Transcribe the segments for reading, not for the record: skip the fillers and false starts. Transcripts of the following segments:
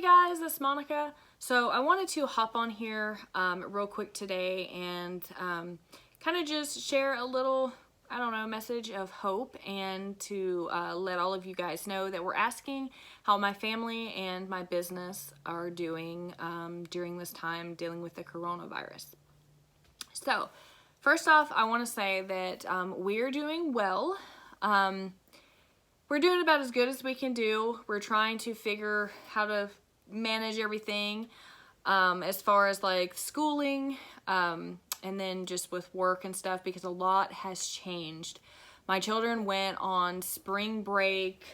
guys, it's Monica. So I wanted to hop on here real quick today and kind of just share a little, message of hope and to let all of you guys know that we're asking how my family and my business are doing during this time dealing with the coronavirus. So first off, I want to say that we're doing well. We're doing about as good as we can do. We're trying to figure how to manage everything as far as like schooling and then just with work and stuff, because a lot has changed. My children went on spring break.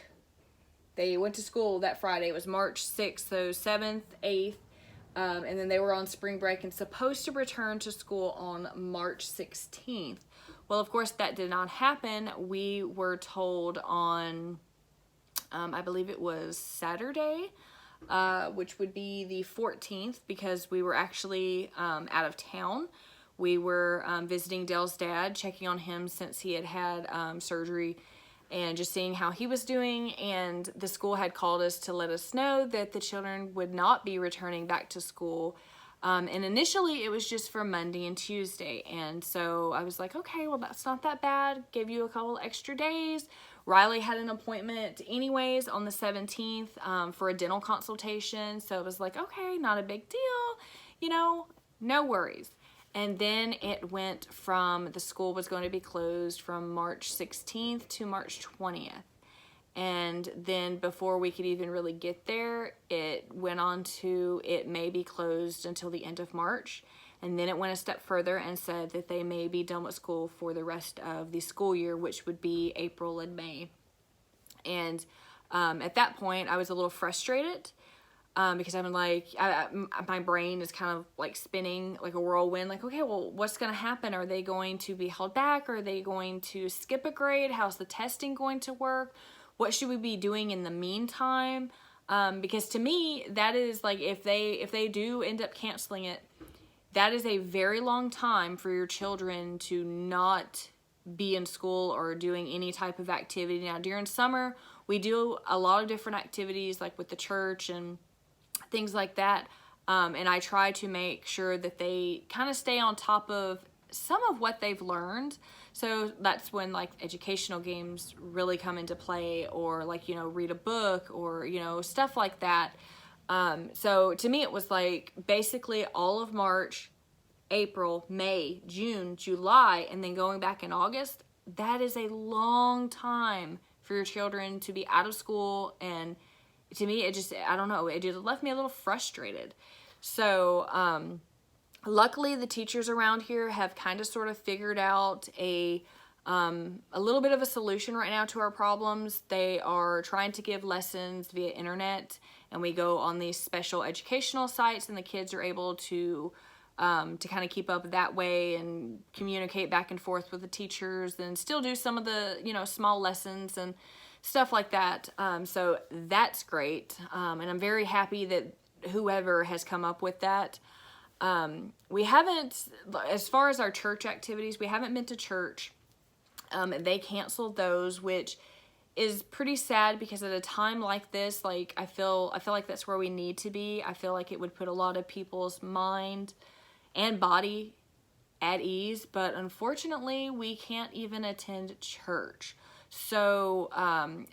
They went to school that Friday. It was March 6th, so 7th, 8th. And then they were on spring break and supposed to return to school on March 16th. Well, of course, that did not happen. We were told on, I believe it was Saturday, which would be the 14th, because we were actually out of town. We were visiting Dale's dad, checking on him since he had had surgery and just seeing how he was doing. And the school had called us to let us know that the children would not be returning back to school. And initially it was just for Monday and Tuesday. And so I was like, okay, well, that's not that bad. Give you a couple extra days. Riley had an appointment anyways on the 17th for a dental consultation. So it was like, okay, not a big deal, no worries. And then it went from the school was going to be closed from March 16th to March 20th. And then before we could even really get there, it went on to it may be closed until the end of March. And then it went a step further and said that they may be done with school for the rest of the school year, which would be April and May. And at that point, I was a little frustrated because I'm like, my brain is kind of like spinning like a whirlwind. Like, okay, well, what's going to happen? Are they going to be held back? Are they going to skip a grade? How's the testing going to work? What should we be doing in the meantime? Because to me, that is like, if they do end up canceling it, that is a very long time for your children to not be in school or doing any type of activity. Now, during summer, we do a lot of different activities like with the church and things like that. And I try to make sure that they kind of stay on top of some of what they've learned. So that's when like educational games really come into play, or like, read a book or, stuff like that. So to me, it was like basically all of March, April, May, June, July, and then going back in August. That is a long time for your children to be out of school. And to me, it just, I don't know, it just left me a little frustrated. So, luckily the teachers around here have kind of sort of figured out a little bit of a solution right now to our problems. They are trying to give lessons via internet, and we go on these special educational sites, and the kids are able to kind of keep up that way and communicate back and forth with the teachers and still do some of the, small lessons and stuff like that. So that's great. And I'm very happy that whoever has come up with that. We haven't, as far as our church activities, we haven't been to church. They canceled those, which is pretty sad, because at a time like this, like I feel like that's where we need to be. I feel like it would put a lot of people's mind and body at ease, but unfortunately we can't even attend church. So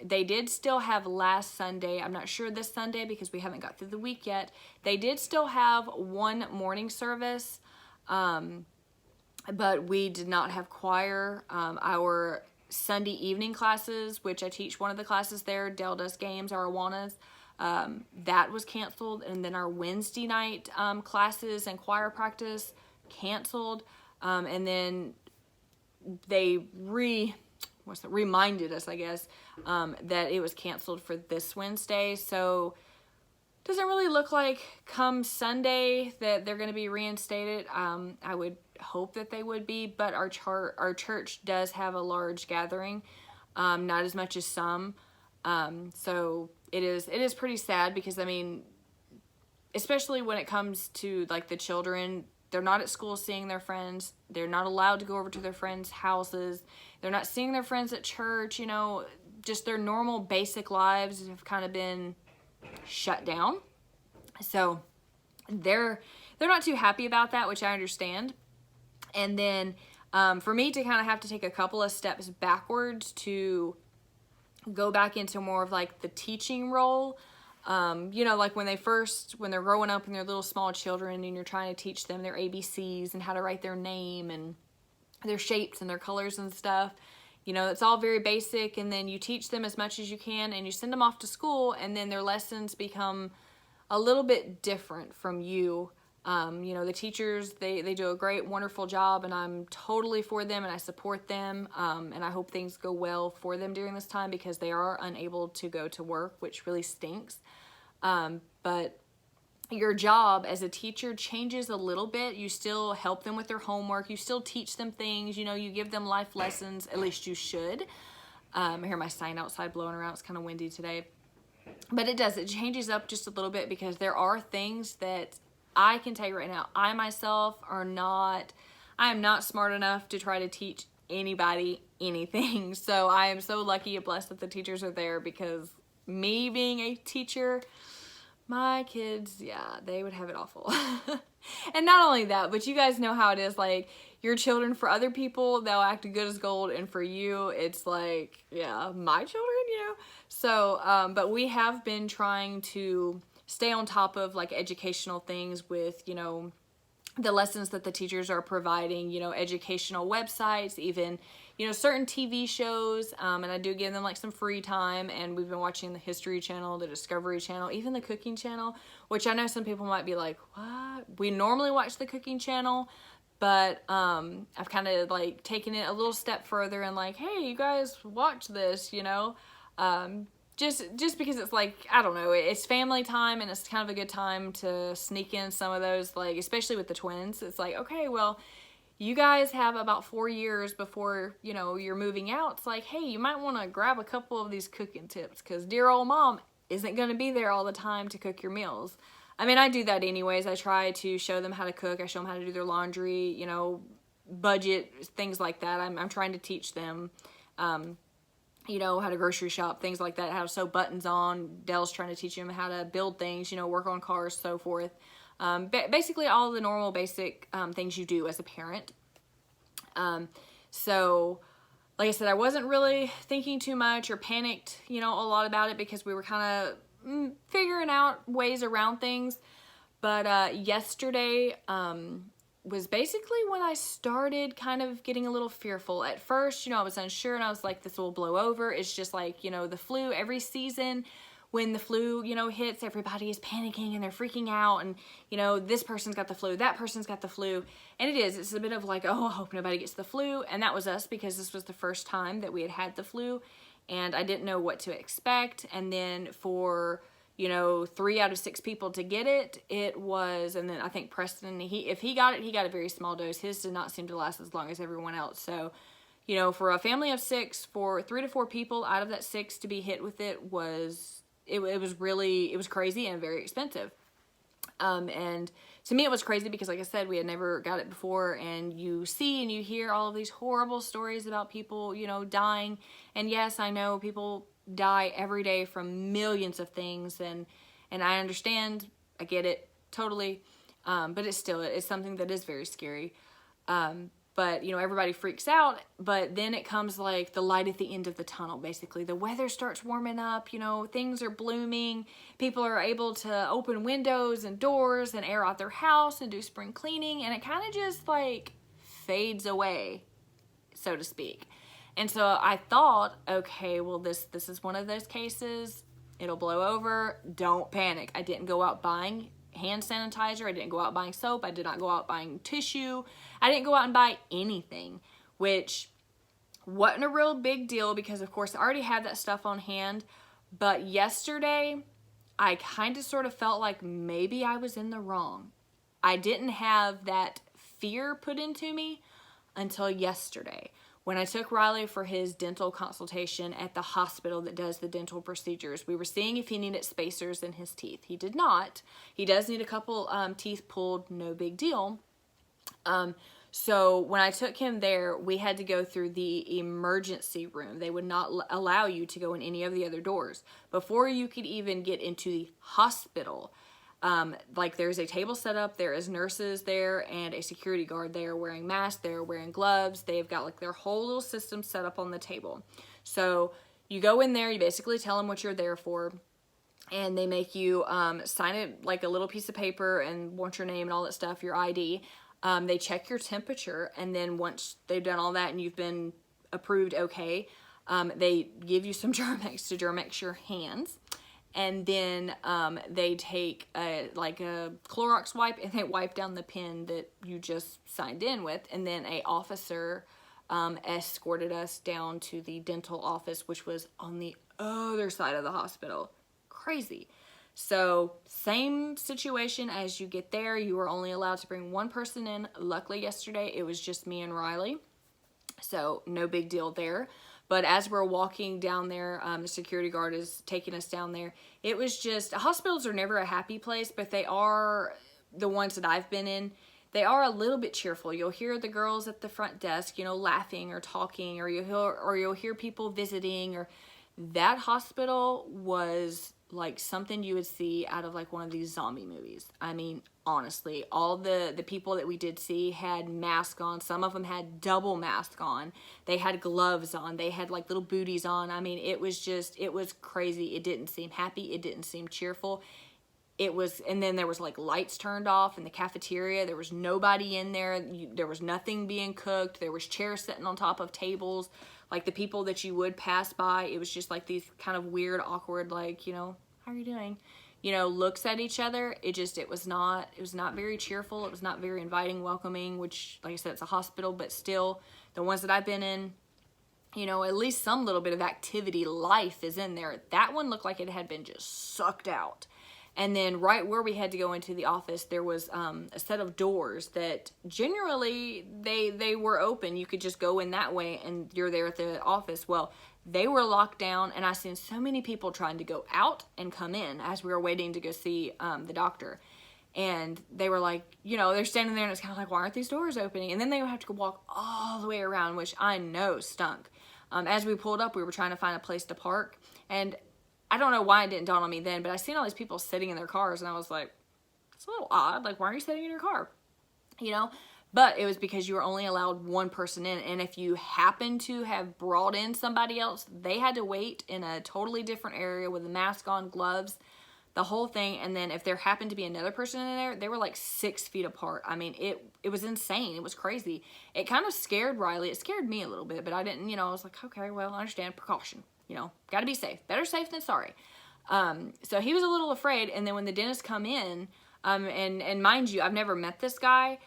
they did still have last Sunday. I'm not sure this Sunday because we haven't got through the week yet. They did still have one morning service, but we did not have choir. Our Sunday evening classes, which I teach one of the classes there, Dale does games, our Awanas, that was canceled. And then our Wednesday night classes and choir practice canceled. And then they reminded us, I guess, that it was canceled for this Wednesday. So doesn't really look like come Sunday that they're going to be reinstated. I would hope that they would be, but our church does have a large gathering, not as much as some. So it is pretty sad, because I mean, especially when it comes to like the children, they're not at school seeing their friends. They're not allowed to go over to their friends' houses. They're not seeing their friends at church. Just their normal basic lives have kind of been shut down. So they're not too happy about that, which I understand. And then for me to kind of have to take a couple of steps backwards to go back into more of like the teaching role. You know, like when they're growing up and they're little small children and you're trying to teach them their ABCs and how to write their name and their shapes and their colors and stuff. You know, it's all very basic, and then you teach them as much as you can and you send them off to school, and then their lessons become a little bit different from you. You know, the teachers, they do a great, wonderful job, and I'm totally for them and I support them. And I hope things go well for them during this time because they are unable to go to work, which really stinks. But your job as a teacher changes a little bit. You still help them with their homework. You still teach them things. You know, you give them life lessons. At least you should. I hear my sign outside blowing around. It's kind of windy today. But it changes up just a little bit because there are things that I can tell you right now, I myself I am not smart enough to try to teach anybody anything. So I am so lucky and blessed that the teachers are there, because me being a teacher, my kids, yeah, they would have it awful. And not only that, but you guys know how it is. Like, your children, for other people, they'll act good as gold. And for you, it's like, yeah, my children, you know? So, but we have been trying to stay on top of like educational things with, you know, the lessons that the teachers are providing, you know, educational websites, even, you know, certain TV shows, and I do give them like some free time, and we've been watching the History Channel, the Discovery Channel, even the Cooking Channel, which I know some people might be like, what? We normally watch the Cooking Channel, but I've kind of like taken it a little step further and like, hey, you guys watch this, you know, just because it's like, I don't know, it's family time and it's kind of a good time to sneak in some of those, like, especially with the twins. It's like, okay, well, you guys have about 4 years before, you know, you're moving out. It's like, hey, you might want to grab a couple of these cooking tips, because dear old mom isn't going to be there all the time to cook your meals. I mean, I do that anyways. I try to show them how to cook. I show them how to do their laundry, you know, budget, things like that. I'm trying to teach them, you know, how to grocery shop, things like that, how to sew buttons on. Dell's trying to teach him how to build things, you know, work on cars, so forth. Basically all the normal basic things you do as a parent. So, like I said, I wasn't really thinking too much or panicked, you know, a lot about it, because we were kind of figuring out ways around things. But yesterday was basically when I started kind of getting a little fearful. At first, you know, I was unsure and I was like, this will blow over. It's just like, you know, the flu every season. When the flu, you know, hits, everybody is panicking and they're freaking out, and, you know, this person's got the flu, that person's got the flu, and it's a bit of like, oh, I hope nobody gets the flu. And that was us, because this was the first time that we had the flu, and I didn't know what to expect. And then for, you know, 3 out of 6 people to get it, it was, and then I think Preston, if he got it, he got a very small dose. His did not seem to last as long as everyone else. So, you know, for a family of 6, for 3 to 4 people out of that 6 to be hit with it was, it was crazy and very expensive. And to me it was crazy because, like I said, we had never got it before, and you see and you hear all of these horrible stories about people, you know, dying. And yes, I know people die every day from millions of things, and I understand, I get it totally. But it's something that is very scary. But, you know, everybody freaks out, but then it comes like the light at the end of the tunnel, basically. The weather starts warming up, you know, things are blooming. People are able to open windows and doors and air out their house and do spring cleaning, and it kind of just like fades away, so to speak. And so I thought, okay, well, this is one of those cases. It'll blow over. Don't panic. I didn't go out buying hand sanitizer. I didn't go out buying soap. I did not go out buying tissue. I didn't go out and buy anything, which wasn't a real big deal because, of course, I already had that stuff on hand. But yesterday, I kind of sort of felt like maybe I was in the wrong. I didn't have that fear put into me until yesterday, when I took Riley for his dental consultation at the hospital that does the dental procedures. We were seeing if he needed spacers in his teeth. He did not. He does need a couple teeth pulled, no big deal. So when I took him there, we had to go through the emergency room. They would not allow you to go in any of the other doors. Before you could even get into the hospital, Like there's a table set up, there is nurses there and a security guard. They are wearing masks, they're wearing gloves. They've got like their whole little system set up on the table. So you go in there, you basically tell them what you're there for, and they make you sign it like a little piece of paper and want your name and all that stuff, your ID. They check your temperature, and then once they've done all that and you've been approved okay, they give you some Germ-X to Germ-X your hands. And then they take a Clorox wipe and they wipe down the pen that you just signed in with. And then a officer escorted us down to the dental office, which was on the other side of the hospital. Crazy. So same situation as you get there. You were only allowed to bring one person in. Luckily yesterday it was just me and Riley. So no big deal there. But as we're walking down there, the security guard is taking us down there. It was just, hospitals are never a happy place, but they are, the ones that I've been in, they are a little bit cheerful. You'll hear the girls at the front desk, you know, laughing or talking, or you'll hear people visiting. Or that hospital was like something you would see out of like one of these zombie movies. I mean, honestly, all the people that we did see had masks on. Some of them had double mask on. They had gloves on. They had like little booties on. I mean, it was crazy. It didn't seem happy. It didn't seem cheerful. And then there was like lights turned off in the cafeteria. There was nobody in there. There was nothing being cooked. There was chairs sitting on top of tables. Like the people that you would pass by, it was just like these kind of weird, awkward, like, you know, how are you doing? You know, looks at each other. It was not very cheerful. It was not very inviting, welcoming, which, like I said, it's a hospital, but still, the ones that I've been in, you know, at least some little bit of activity, life is in there. That one looked like it had been just sucked out. And then right where we had to go into the office, there was a set of doors that generally they were open. You could just go in that way and you're there at the office. Well, they were locked down, and I seen so many people trying to go out and come in as we were waiting to go see the doctor. And they were like, you know, they're standing there and it's kind of like, why aren't these doors opening? And then they would have to go walk all the way around, which I know stunk. As we pulled up, we were trying to find a place to park, and I don't know why it didn't dawn on me then, but I seen all these people sitting in their cars, and I was like, it's a little odd. Like, why are you sitting in your car? You know? But it was because you were only allowed one person in, and if you happen to have brought in somebody else, they had to wait in a totally different area with a mask on, gloves, the whole thing. And then if there happened to be another person in there, they were like 6 feet apart. I mean, it was insane. It was crazy. It kind of scared Riley. It scared me a little bit, but I didn't, you know, I was like, okay, well, I understand, precaution. You know, got to be safe. Better safe than sorry. So he was a little afraid. And then when the dentist come in, and mind you, I've never met this guy.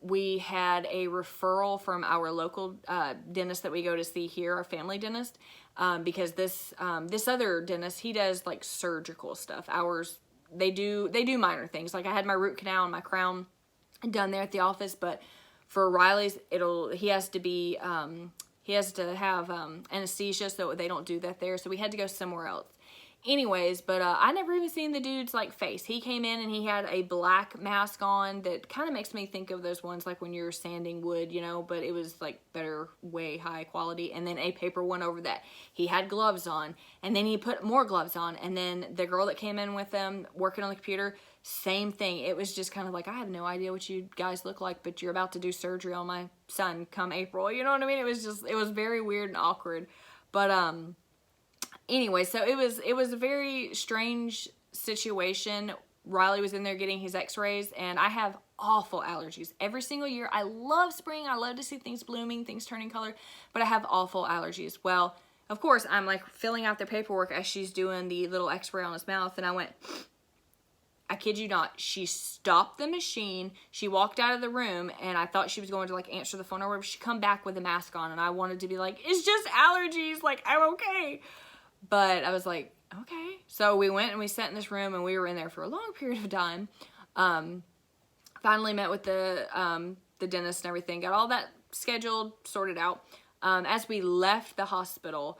We had a referral from our local dentist that we go to see here, our family dentist, because this other dentist, he does like surgical stuff. Ours, they do minor things. Like I had my root canal and my crown done there at the office, but for Riley's, he has to have anesthesia, so they don't do that there. So we had to go somewhere else. Anyways, but I never even seen the dude's like face. He came in and he had a black mask on that kind of makes me think of those ones like when you're sanding wood, you know, but it was like better, way high quality. And then a paper one over that. He had gloves on, and then he put more gloves on. And then the girl that came in with them working on the computer, same thing. It was just kind of like, I have no idea what you guys look like, but you're about to do surgery on my son come April. You know what I mean? It was very weird and awkward. But anyway, so it was a very strange situation. Riley was in there getting his x-rays, and I have awful allergies. Every single year, I love spring. I love to see things blooming, things turning color, but I have awful allergies. Well, of course, I'm like filling out the paperwork as she's doing the little x-ray on his mouth, and I went, I kid you not, she stopped the machine, she walked out of the room, and I thought she was going to like answer the phone or whatever. She come back with a mask on, and I wanted to be like, it's just allergies, like I'm okay. But I was like, okay. So we went and we sat in this room, and we were in there for a long period of time. Finally met with the dentist and everything, got all that scheduled, sorted out. As we left the hospital,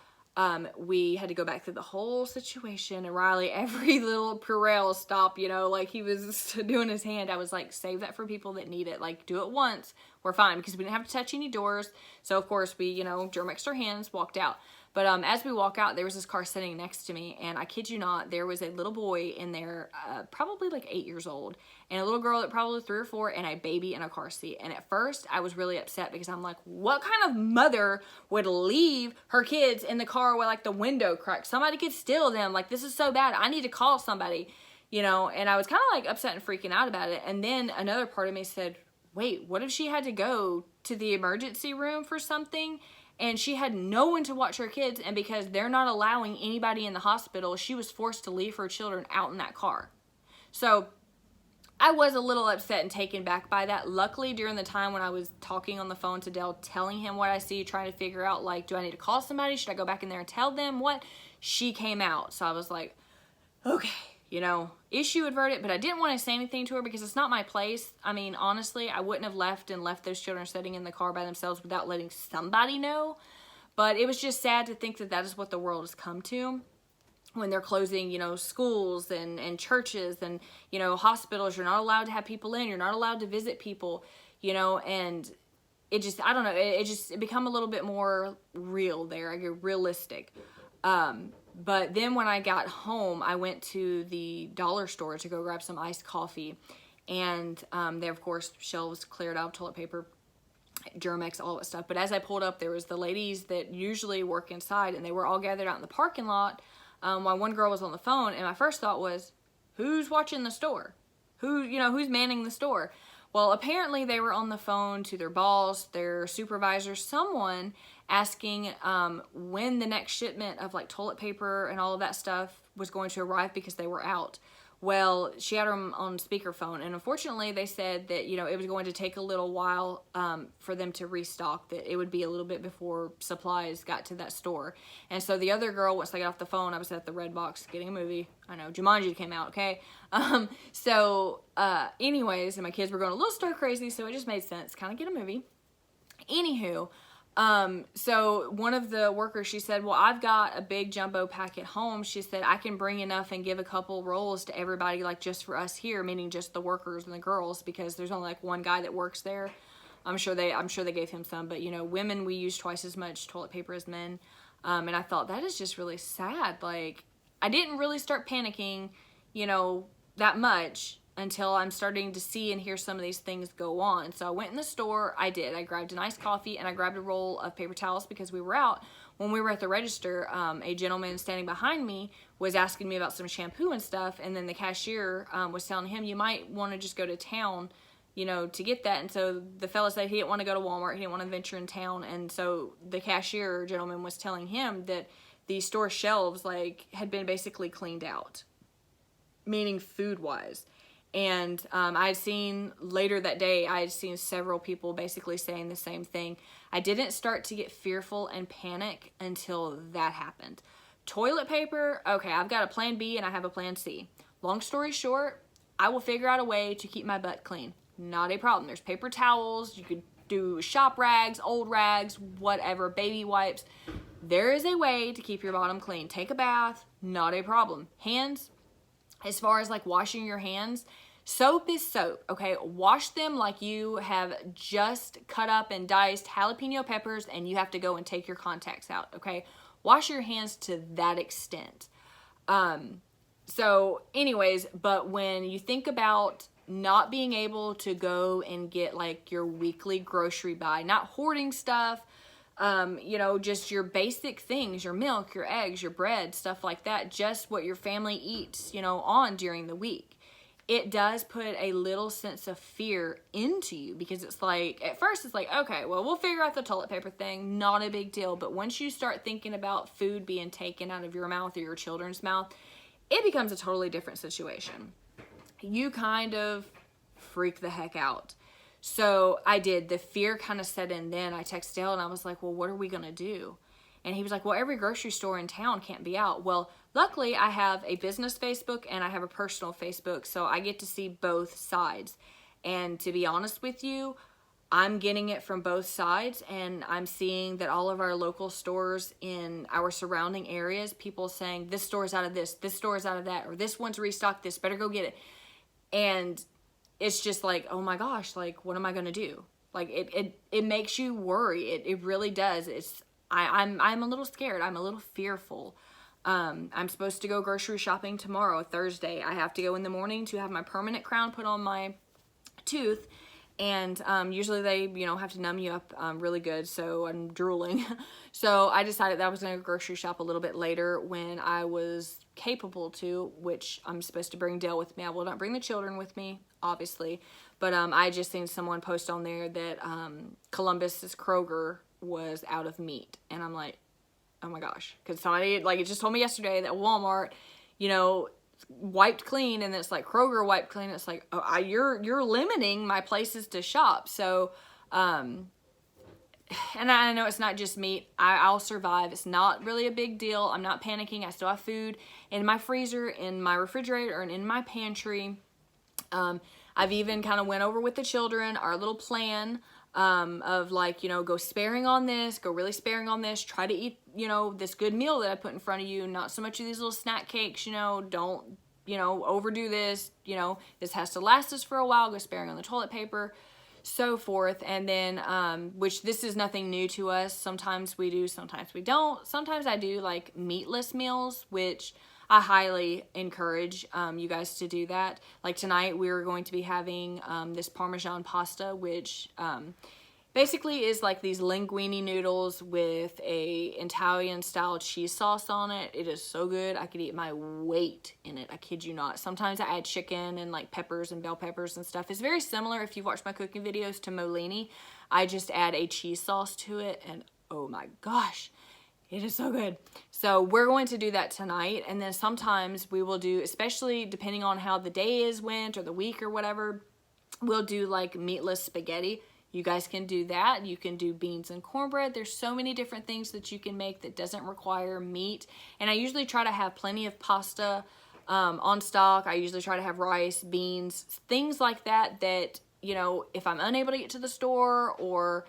we had to go back through the whole situation, and Riley, every little Purell stop, you know, like he was doing his hand. I was like, save that for people that need it. Like, do it once. We're fine, because we didn't have to touch any doors. So, of course, we, you know, Germ-X'd our hands, walked out. But as we walk out, there was this car sitting next to me, and I kid you not, there was a little boy in there, probably like 8 years old, and a little girl that probably 3 or 4, and a baby in a car seat. And at first, I was really upset because I'm like, what kind of mother would leave her kids in the car with like the window cracked? Somebody could steal them. Like, this is so bad. I need to call somebody, you know? And I was kind of like upset and freaking out about it. And then another part of me said, wait, what if she had to go to the emergency room for something and she had no one to watch her kids, and because they're not allowing anybody in the hospital, she was forced to leave her children out in that car? So I was a little upset and taken back by that. Luckily, during the time when I was talking on the phone to Dale, telling him what I see, trying to figure out, like, do I need to call somebody? Should I go back in there and tell them what? She came out. So I was like, okay, you know, issue averted, but I didn't want to say anything to her because it's not my place. I mean, honestly, I wouldn't have left those children sitting in the car by themselves without letting somebody know. But it was just sad to think that that is what the world has come to when they're closing, you know, schools and churches and, you know, hospitals. You're not allowed to have people in. You're not allowed to visit people, you know, and it just, I don't know, it become a little bit more real there, like realistic. But then when I got home, I went to the dollar store to go grab some iced coffee. And they, of course, shelves cleared out, toilet paper, Germ-X, all that stuff. But as I pulled up, there was the ladies that usually work inside, and they were all gathered out in the parking lot while one girl was on the phone. And my first thought was, who's watching the store? Who's manning the store? Well, apparently they were on the phone to their boss, their supervisor, someone, asking when the next shipment of like toilet paper and all of that stuff was going to arrive because they were out. Well, she had them on speakerphone, and unfortunately they said that, you know, it was going to take a little while for them to restock, that it would be a little bit before supplies got to that store. And so the other girl, once I got off the phone, I was at the Red Box getting a movie. I know, Jumanji came out, okay? Anyways, and my kids were going a little stir crazy, so it just made sense, kind of get a movie. Anywho, so one of the workers, she said, well, I've got a big jumbo pack at home. She said, I can bring enough and give a couple rolls to everybody, like just for us here, meaning just the workers and the girls, because there's only like one guy that works there. I'm sure they gave him some, but you know, women, we use twice as much toilet paper as men. And I thought that is just really sad. Like, I didn't really start panicking, you know, that much until I'm starting to see and hear some of these things go on. So I went in the store. I grabbed an iced coffee and I grabbed a roll of paper towels because we were out. When we were at the register, a gentleman standing behind me was asking me about some shampoo and stuff, and then the cashier was telling him, you might want to just go to town, you know, to get that. And so the fella said he didn't want to go to Walmart, he didn't want to venture in town, and so the cashier gentleman was telling him that the store shelves like had been basically cleaned out, meaning food-wise. And I had seen later that day, I had seen several people basically saying the same thing. I didn't start to get fearful and panic until that happened. Toilet paper, okay, I've got a plan B and I have a plan C. Long story short, I will figure out a way to keep my butt clean. Not a problem. There's paper towels, you could do shop rags, old rags, whatever, baby wipes. There is a way to keep your bottom clean. Take a bath, not a problem. Hands, as far as like washing your hands, soap is soap, okay? Wash them like you have just cut up and diced jalapeno peppers and you have to go and take your contacts out, okay? Wash your hands to that extent. So anyways, but when you think about not being able to go and get like your weekly grocery buy, not hoarding stuff, you know, just your basic things, your milk, your eggs, your bread, stuff like that, just what your family eats, you know, on during the week. It does put a little sense of fear into you because it's like, at first it's like, okay, well, we'll figure out the toilet paper thing, not a big deal. But once you start thinking about food being taken out of your mouth or your children's mouth, it becomes a totally different situation. You kind of freak the heck out. So I did. The fear kind of set in then. I texted Dale and I was like, well, what are we going to do? And he was like, well, every grocery store in town can't be out. Well, luckily I have a business Facebook and I have a personal Facebook, so I get to see both sides. And to be honest with you, I'm getting it from both sides, and I'm seeing that all of our local stores in our surrounding areas, people saying this store is out of this store is out of that, or this one's restocked this, better go get it. And it's just like, oh my gosh, like, what am I going to do? Like, it makes you worry. It really does. I'm a little scared. I'm a little fearful. I'm supposed to go grocery shopping tomorrow, Thursday. I have to go in the morning to have my permanent crown put on my tooth. And usually they, have to numb you up really good, so I'm drooling. So I decided that I was going to grocery shop a little bit later when I was capable to, which I'm supposed to bring Dale with me. I will not bring the children with me, obviously. But I just seen someone post on there that Columbus's Kroger was out of meat. And I'm like, oh my gosh. Because somebody, it just told me yesterday that Walmart, wiped clean, and it's like Kroger wiped clean. It's like, oh, you're limiting my places to shop. So, and I know it's not just meat. I'll survive. It's not really a big deal. I'm not panicking. I still have food in my freezer, in my refrigerator, and in my pantry. I've even kind of went over with the children our little plan of go sparing on this, go really sparing on this, try to eat, this good meal that I put in front of you, not so much of these little snack cakes, don't, overdo this, this has to last us for a while, go sparing on the toilet paper, so forth. And then, which this is nothing new to us. Sometimes we do, sometimes we don't. Sometimes I do like meatless meals, which I highly encourage you guys to do that. Like tonight, we're going to be having this Parmesan pasta, which basically is like these linguine noodles with a Italian-style cheese sauce on it. It is so good. I could eat my weight in it. I kid you not. Sometimes I add chicken and like peppers and bell peppers and stuff. It's very similar, if you've watched my cooking videos, to Molini. I just add a cheese sauce to it, and oh my gosh, it is so good. So we're going to do that tonight. And then sometimes we will do, especially depending on how the day is went or the week or whatever, we'll do like meatless spaghetti. You guys can do that. You can do beans and cornbread. There's so many different things that you can make that doesn't require meat. And I usually try to have plenty of pasta on stock. I usually try to have rice, beans, things like that, if I'm unable to get to the store, or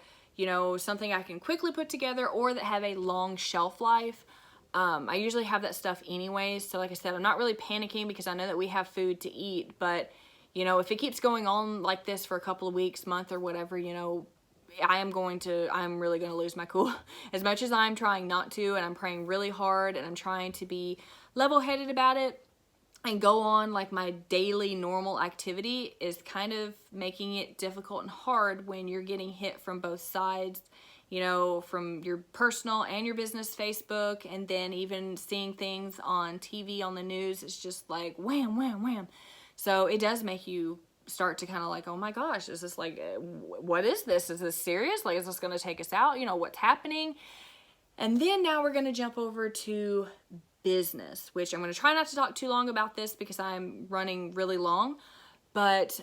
something I can quickly put together, or that have a long shelf life. I usually have that stuff anyways. So like I said, I'm not really panicking because I know that we have food to eat. But, if it keeps going on like this for a couple of weeks, month or whatever, I'm really going to lose my cool. As much as I'm trying not to, and I'm praying really hard, and I'm trying to be level-headed about it and go on like my daily normal activity, is kind of making it difficult and hard when you're getting hit from both sides, from your personal and your business Facebook, and then even seeing things on TV, on the news. It's just like wham, wham, wham. So it does make you start to kind of like, oh my gosh, is this like, what is this? Is this serious? Like, is this going to take us out? What's happening? And then now we're going to jump over to business, which I'm going to try not to talk too long about this because I'm running really long. But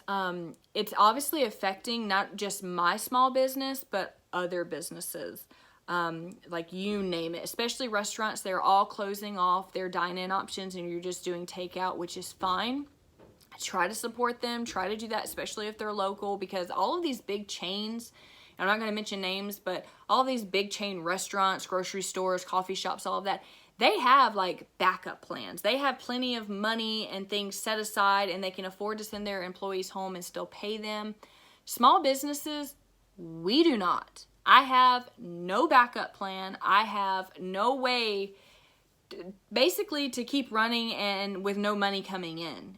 it's obviously affecting not just my small business, but other businesses. Like you name it, especially restaurants. They're all closing off their dine-in options, and you're just doing takeout, which is fine. Try to support them. Try to do that, especially if they're local, because all of these big chains, and I'm not going to mention names, but all of these big chain restaurants, grocery stores, coffee shops, all of that, they have like backup plans. They have plenty of money and things set aside, and they can afford to send their employees home and still pay them. Small businesses, we do not. I have no backup plan. I have no way basically to keep running and with no money coming in.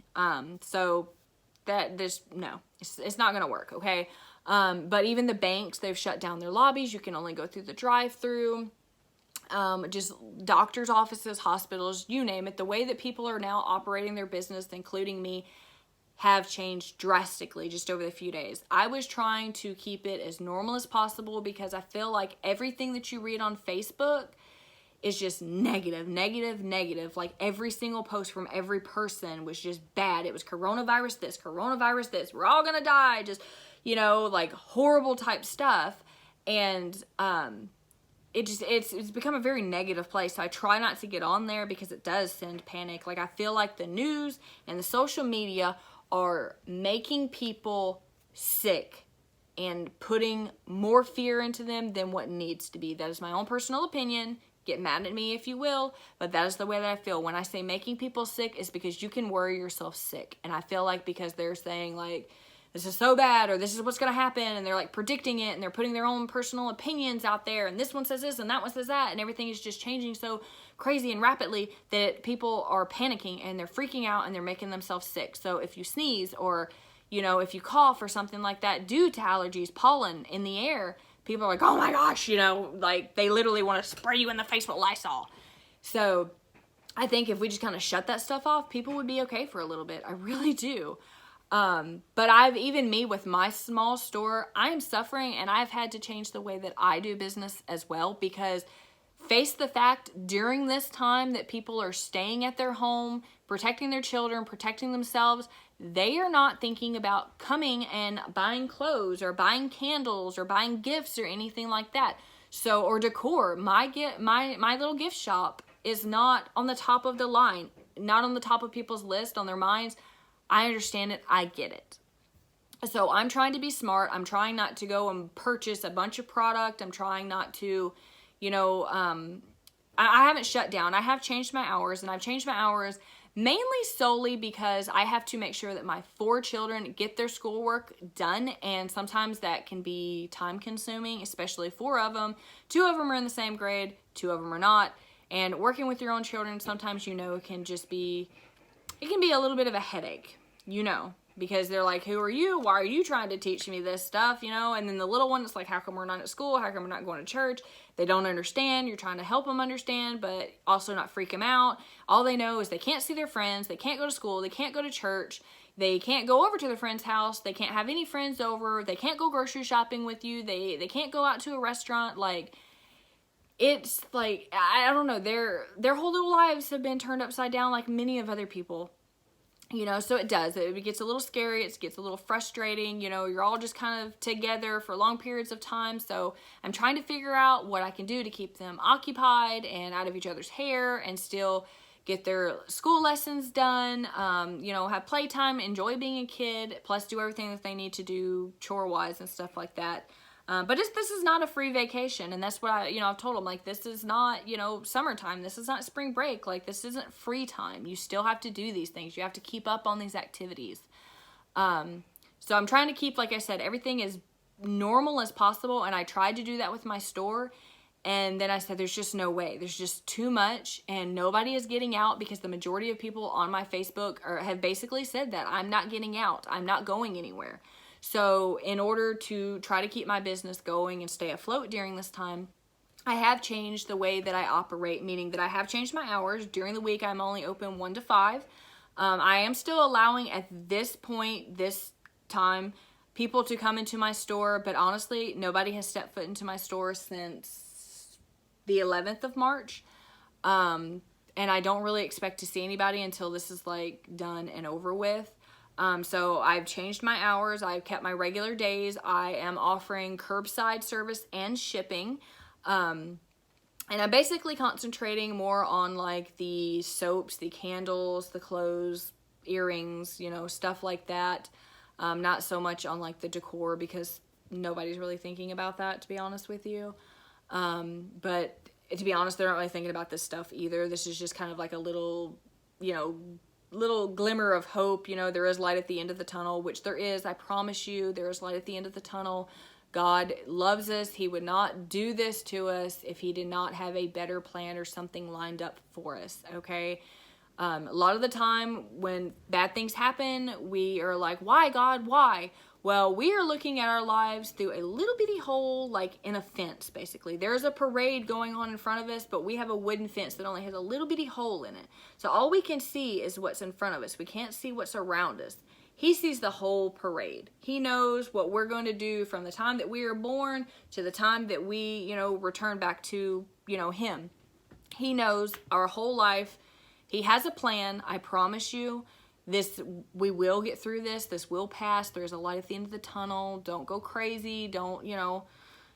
So that it's not going to work. Okay. But even the banks, they've shut down their lobbies. You can only go through the drive-through. Just doctors' offices, hospitals, you name it. The way that people are now operating their business, including me, have changed drastically just over the few days. I was trying to keep it as normal as possible because I feel like everything that you read on Facebook is just negative, negative, negative. Like every single post from every person was just bad. It was coronavirus this, coronavirus this. We're all gonna die. Just, like horrible type stuff. And it's become a very negative place. So I try not to get on there because it does send panic. Like I feel like the news and the social media are making people sick and putting more fear into them than what needs to be. That is my own personal opinion. Get mad at me if you will, but that is the way that I feel. When I say making people sick, is because you can worry yourself sick. And I feel like because they're saying like this is so bad, or this is what's going to happen, and they're like predicting it, and they're putting their own personal opinions out there, and this one says this and that one says that, and everything is just changing so crazy and rapidly that people are panicking and they're freaking out and they're making themselves sick. So if you sneeze, or if you cough or something like that due to allergies, pollen in the air, people are like, oh my gosh, like they literally want to spray you in the face with Lysol. So I think if we just kind of shut that stuff off, people would be okay for a little bit. I really do. But me with my small store, I am suffering, and I've had to change the way that I do business as well, because face the fact during this time that people are staying at their home, protecting their children, protecting themselves, they are not thinking about coming and buying clothes or buying candles or buying gifts or anything like that. So, or decor. My little gift shop is not on the top of the line, not on the top of people's list, on their minds. I understand it. I get it. So I'm trying to be smart. I'm trying not to go and purchase a bunch of product. I'm trying not to, I haven't shut down. I have changed my hours, and I've changed my hours mainly solely because I have to make sure that my 4 children get their schoolwork done, and sometimes that can be time consuming, especially 4 of them. 2 of them are in the same grade, 2 of them are not. And working with your own children sometimes, can just be, it can be a little bit of a headache, because they're like, who are you? Why are you trying to teach me this stuff? And then the little one, it's like, how come we're not at school? How come we're not going to church? They don't understand. You're trying to help them understand, but also not freak them out. All they know is they can't see their friends. They can't go to school. They can't go to church. They can't go over to their friend's house. They can't have any friends over. They can't go grocery shopping with you. They can't go out to a restaurant. Like, it's like, I don't know, their whole little lives have been turned upside down like many of other people. So it does. It gets a little scary. It gets a little frustrating. You're all just kind of together for long periods of time. So I'm trying to figure out what I can do to keep them occupied and out of each other's hair, and still get their school lessons done, have playtime, enjoy being a kid, plus do everything that they need to do chore-wise and stuff like that. But this is not a free vacation, and that's what I've told them, like, this is not, summertime. This is not spring break. Like, this isn't free time. You still have to do these things. You have to keep up on these activities. So I'm trying to keep, like I said, everything as normal as possible, and I tried to do that with my store, and then I said, there's just no way. There's just too much, and nobody is getting out, because the majority of people on my Facebook have basically said that I'm not getting out. I'm not going anywhere. So in order to try to keep my business going and stay afloat during this time, I have changed the way that I operate, meaning that I have changed my hours. During the week, I'm only open 1 to 5. I am still allowing at this point, this time, people to come into my store, but honestly, nobody has stepped foot into my store since the 11th of March. And I don't really expect to see anybody until this is like done and over with. So I've changed my hours. I've kept my regular days. I am offering curbside service and shipping. And I'm basically concentrating more on like the soaps, the candles, the clothes, earrings, stuff like that. Not so much on like the decor, because nobody's really thinking about that, to be honest with you. But to be honest, they're not really thinking about this stuff either. This is just kind of like a little, little glimmer of hope. There is light at the end of the tunnel, which there is. I promise you, there is light at the end of the tunnel. God loves us. He would not do this to us if he did not have a better plan or something lined up for us, okay? A lot of the time when bad things happen, we are like, why, God, why? Well, we are looking at our lives through a little bitty hole, like in a fence, basically. There's a parade going on in front of us, but we have a wooden fence that only has a little bitty hole in it. So all we can see is what's in front of us. We can't see what's around us. He sees the whole parade. He knows what we're going to do from the time that we are born to the time that we, return back to, him. He knows our whole life. He has a plan, I promise you. We will get through this. This will pass. There's a light at the end of the tunnel. Don't go crazy. Don't,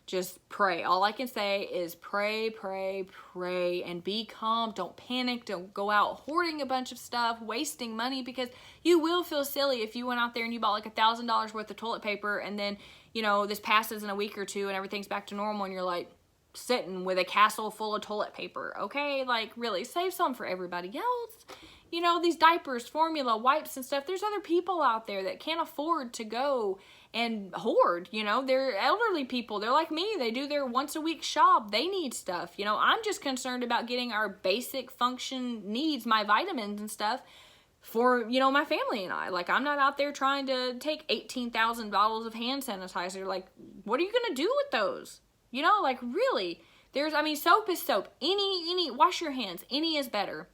just pray. All I can say is pray, pray, pray, and be calm. Don't panic. Don't go out hoarding a bunch of stuff, wasting money, because you will feel silly if you went out there and you bought like $1,000 worth of toilet paper, and then, this passes in a week or two and everything's back to normal, and you're like sitting with a castle full of toilet paper. Okay, like, really, save some for everybody else. you know, these diapers, formula, wipes and stuff. There's other people out there that can't afford to go and hoard, you know. They're elderly people. They're like me. They do their once a week shop. They need stuff. You know, I'm just concerned about getting our basic function needs, my vitamins and stuff for, you know, my family and I. Like, I'm not out there trying to take 18,000 bottles of hand sanitizer. Like, what are you going to do with those? You know, like, really, I mean, soap is soap. Any, wash your hands. Any is better.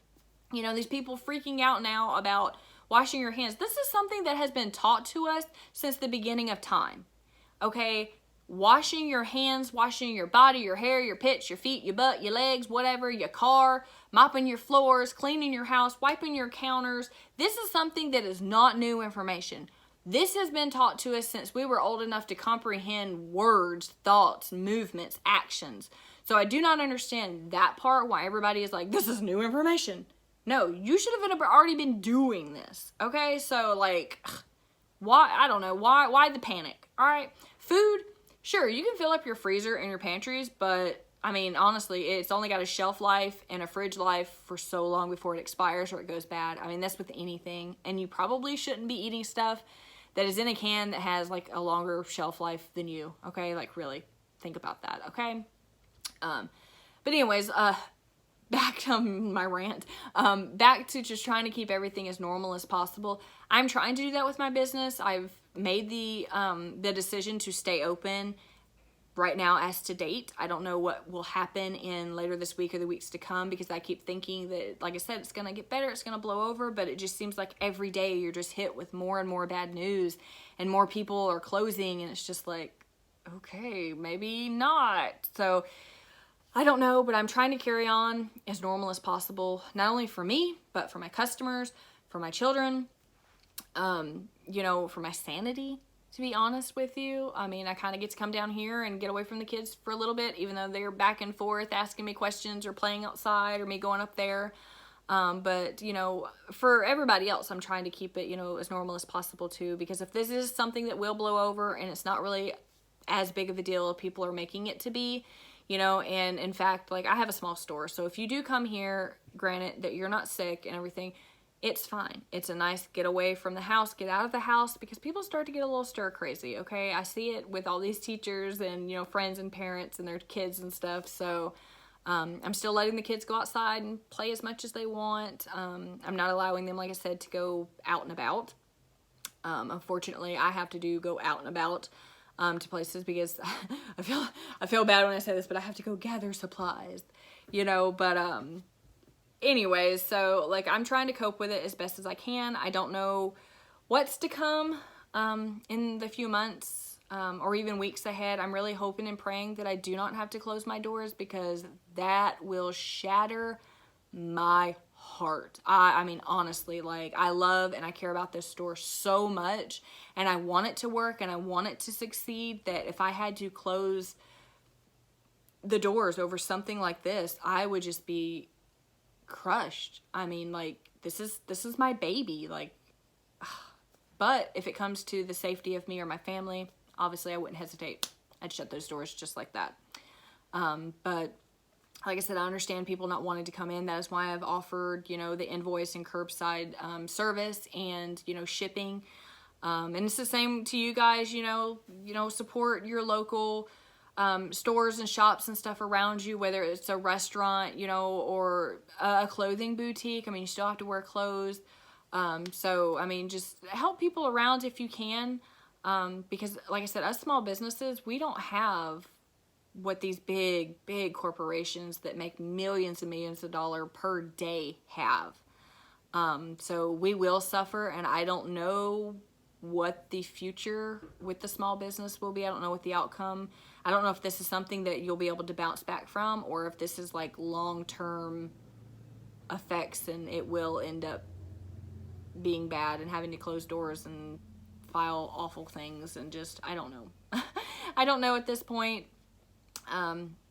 You know, these people freaking out now about washing your hands. This is something that has been taught to us since the beginning of time. Okay? Washing your hands, washing your body, your hair, your pits, your feet, your butt, your legs, whatever, your car, mopping your floors, cleaning your house, wiping your counters. This is something that is not new information. This has been taught to us since we were old enough to comprehend words, thoughts, movements, actions. So I do not understand that part, why everybody is like, this is new information. No, you should have already been doing this. Okay, so like, why? I don't know. Why the panic? All right, food. Sure, you can fill up your freezer and your pantries, but I mean, honestly, it's only got a shelf life and a fridge life for so long before it expires or it goes bad. I mean, that's with anything, and you probably shouldn't be eating stuff that is in a can that has like a longer shelf life than you. Okay, like really think about that. Okay. But anyways, back to my rant, back to just trying to keep everything as normal as possible. I'm trying to do that with my business. I've made the decision to stay open right now as to date. I don't know what will happen in later this week or the weeks to come, because I keep thinking that, like I said, it's going to get better, it's going to blow over, but it just seems like every day you're just hit with more and more bad news and more people are closing, and it's just like, okay, maybe not. So I don't know, but I'm trying to carry on as normal as possible, not only for me, but for my customers, for my children, you know, for my sanity, to be honest with you. I mean, I kind of get to come down here and get away from the kids for a little bit, even though they're back and forth asking me questions or playing outside or me going up there. But, you know, for everybody else, I'm trying to keep it, you know, as normal as possible too, because if this is something that will blow over and it's not really as big of a deal as people are making it to be, you know, and in fact, like, I have a small store, so if you do come here, granted that you're not sick and everything, it's fine. It's a nice get away from the house, get out of the house, because people start to get a little stir crazy, okay? I see it with all these teachers and, you know, friends and parents and their kids and stuff, so I'm still letting the kids go outside and play as much as they want. I'm not allowing them, like I said, to go out and about. Unfortunately, I have to go out and about to places, because I feel bad when I say this, but I have to go gather supplies, you know. But anyways, so like, I'm trying to cope with it as best as I can. I don't know what's to come in the few months or even weeks ahead. I'm really hoping and praying that I do not have to close my doors, because that will shatter my heart. I mean, honestly, like, I love and I care about this store so much, and I want it to work and I want it to succeed, that if I had to close the doors over something like this, I would just be crushed. I mean, like, this is my baby, like, but if it comes to the safety of me or my family, obviously I wouldn't hesitate. I'd shut those doors just like that. But like I said, I understand people not wanting to come in. That is why I've offered, you know, the invoice and curbside service and, you know, shipping. And it's the same to you guys, you know, support your local stores and shops and stuff around you, whether it's a restaurant, you know, or a clothing boutique. I mean, you still have to wear clothes. So, I mean, just help people around if you can. Because like I said, us small businesses, we don't have what these big corporations that make millions and millions of dollars per day have. So we will suffer, and I don't know what the future with the small business will be. I don't know what the outcome. I don't know if this is something that you'll be able to bounce back from, or if this is like long-term effects and it will end up being bad and having to close doors and file awful things, and just, I don't know. I don't know at this point.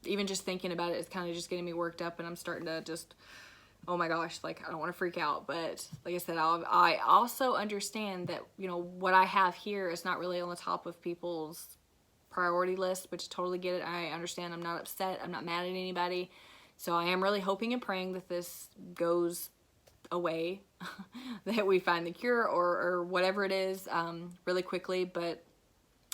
Even just thinking about it is kind of just getting me worked up, and I'm starting to just, oh my gosh, like, I don't want to freak out. But like I said, I also understand that, you know, what I have here is not really on the top of people's priority list, which totally get it. I understand. I'm not upset. I'm not mad at anybody. So I am really hoping and praying that this goes away that we find the cure or whatever it is really quickly. But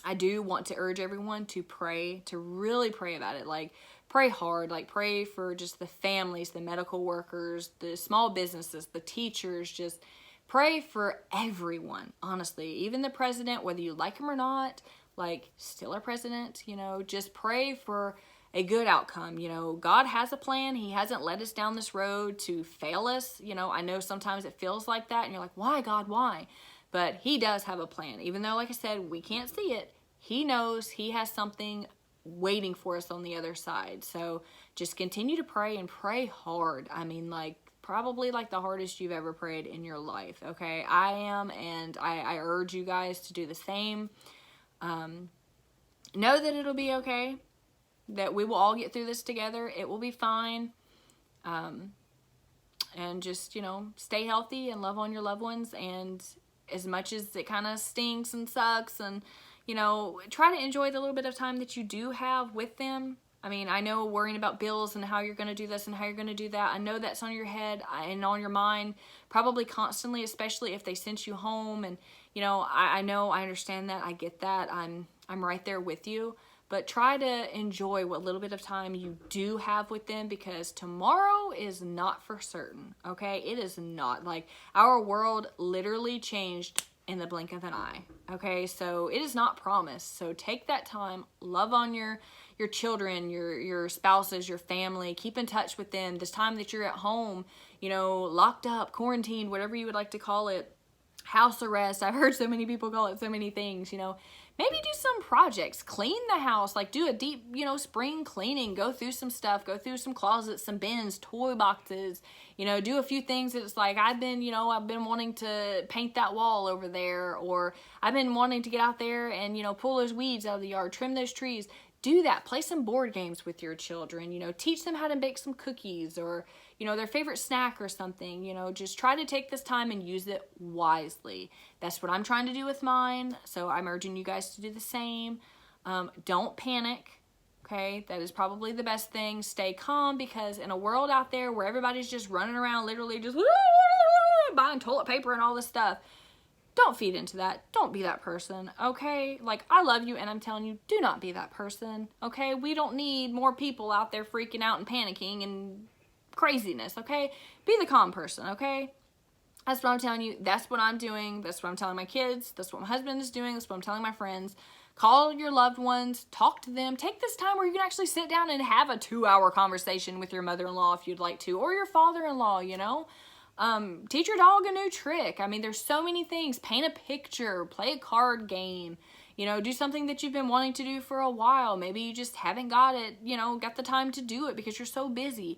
I do want to urge everyone to pray, to really pray about it. Like, pray hard, like pray for just the families, the medical workers, the small businesses, the teachers. Just pray for everyone, honestly. Even the president, whether you like him or not, like, still our president, you know, just pray for a good outcome. You know, God has a plan. He hasn't led us down this road to fail us. You know, I know sometimes it feels like that and you're like, why, God, why? But he does have a plan. Even though, like I said, we can't see it, he knows he has something waiting for us on the other side. So just continue to pray and pray hard. I mean, like, probably like the hardest you've ever prayed in your life. Okay, I am, and I urge you guys to do the same. Know that it'll be okay, that we will all get through this together. It will be fine. And just, you know, stay healthy and love on your loved ones. And as much as it kind of stinks and sucks, and, you know, try to enjoy the little bit of time that you do have with them. I mean, I know worrying about bills and how you're going to do this and how you're going to do that, I know that's on your head and on your mind probably constantly, especially if they sent you home. And, you know, I know, I understand that, I get that, I'm right there with you. But try to enjoy what little bit of time you do have with them, because tomorrow is not for certain, okay? It is not. Like, our world literally changed in the blink of an eye, okay? So it is not promised. So take that time, love on your children, your spouses, your family, keep in touch with them. This time that you're at home, you know, locked up, quarantined, whatever you would like to call it, house arrest. I've heard so many people call it so many things, you know. Maybe do some projects, clean the house, like do a deep, you know, spring cleaning, go through some stuff, go through some closets, some bins, toy boxes, you know, do a few things that's like, I've been wanting to paint that wall over there, or I've been wanting to get out there and, you know, pull those weeds out of the yard, trim those trees. Do that. Play some board games with your children, you know, teach them how to bake some cookies, or, you know, their favorite snack or something. You know, just try to take this time and use it wisely. That's what I'm trying to do with mine. So I'm urging you guys to do the same. Don't panic. Okay, that is probably the best thing. Stay calm, because in a world out there where everybody's just running around, literally just buying toilet paper and all this stuff, don't feed into that. Don't be that person, okay? Like, I love you, and I'm telling you, do not be that person, okay? We don't need more people out there freaking out and panicking and craziness, okay? Be the calm person, okay? That's what I'm telling you. That's what I'm doing. That's what I'm telling my kids. That's what my husband is doing. That's what I'm telling my friends. Call your loved ones. Talk to them. Take this time where you can actually sit down and have a 2-hour conversation with your mother-in-law if you'd like to, or your father-in-law, you know? Teach your dog a new trick. I mean, there's so many things. Paint a picture, play a card game, you know, do something that you've been wanting to do for a while. Maybe you just haven't got it, you know, got the time to do it because you're so busy.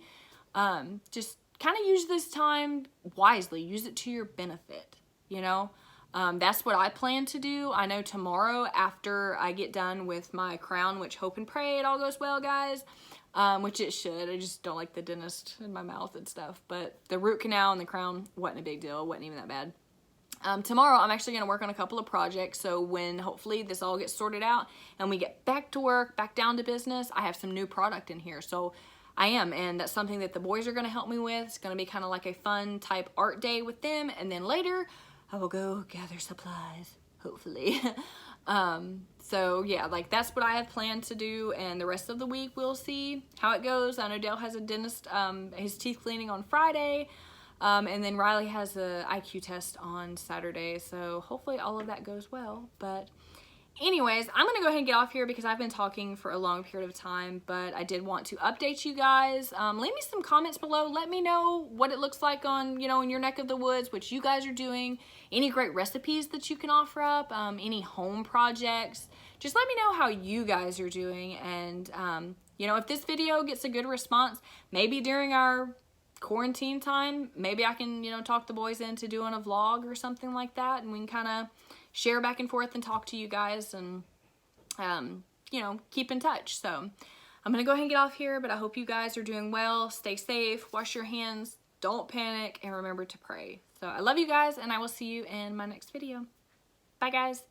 Just kind of use this time wisely. Use it to your benefit, you know. That's what I plan to do. I know tomorrow, after I get done with my crown, which hope and pray it all goes well, guys, which it should. I just don't like the dentist in my mouth and stuff. But the root canal and the crown wasn't a big deal. It wasn't even that bad. Tomorrow, I'm actually going to work on a couple of projects. So when hopefully this all gets sorted out and we get back to work, back down to business, I have some new product in here. So I am, and that's something that the boys are going to help me with. It's going to be kind of like a fun type art day with them. And then later, I will go gather supplies, hopefully. So yeah, like that's what I have planned to do, and the rest of the week we'll see how it goes. I know Dale has a dentist, his teeth cleaning on Friday, and then Riley has a IQ test on Saturday, so hopefully all of that goes well. But anyways, I'm gonna go ahead and get off here because I've been talking for a long period of time, but I did want to update you guys. Leave me some comments below. Let me know what it looks like on, you know, in your neck of the woods, what you guys are doing, any great recipes that you can offer up, any home projects. Just let me know how you guys are doing, and you know, if this video gets a good response, maybe during our quarantine time, maybe I can, you know, talk the boys into doing a vlog or something like that, and we can kind of share back and forth and talk to you guys, and you know, keep in touch. So I'm gonna go ahead and get off here, but I hope you guys are doing well. Stay safe, wash your hands, don't panic, and remember to pray. So I love you guys, and I will see you in my next video. Bye guys.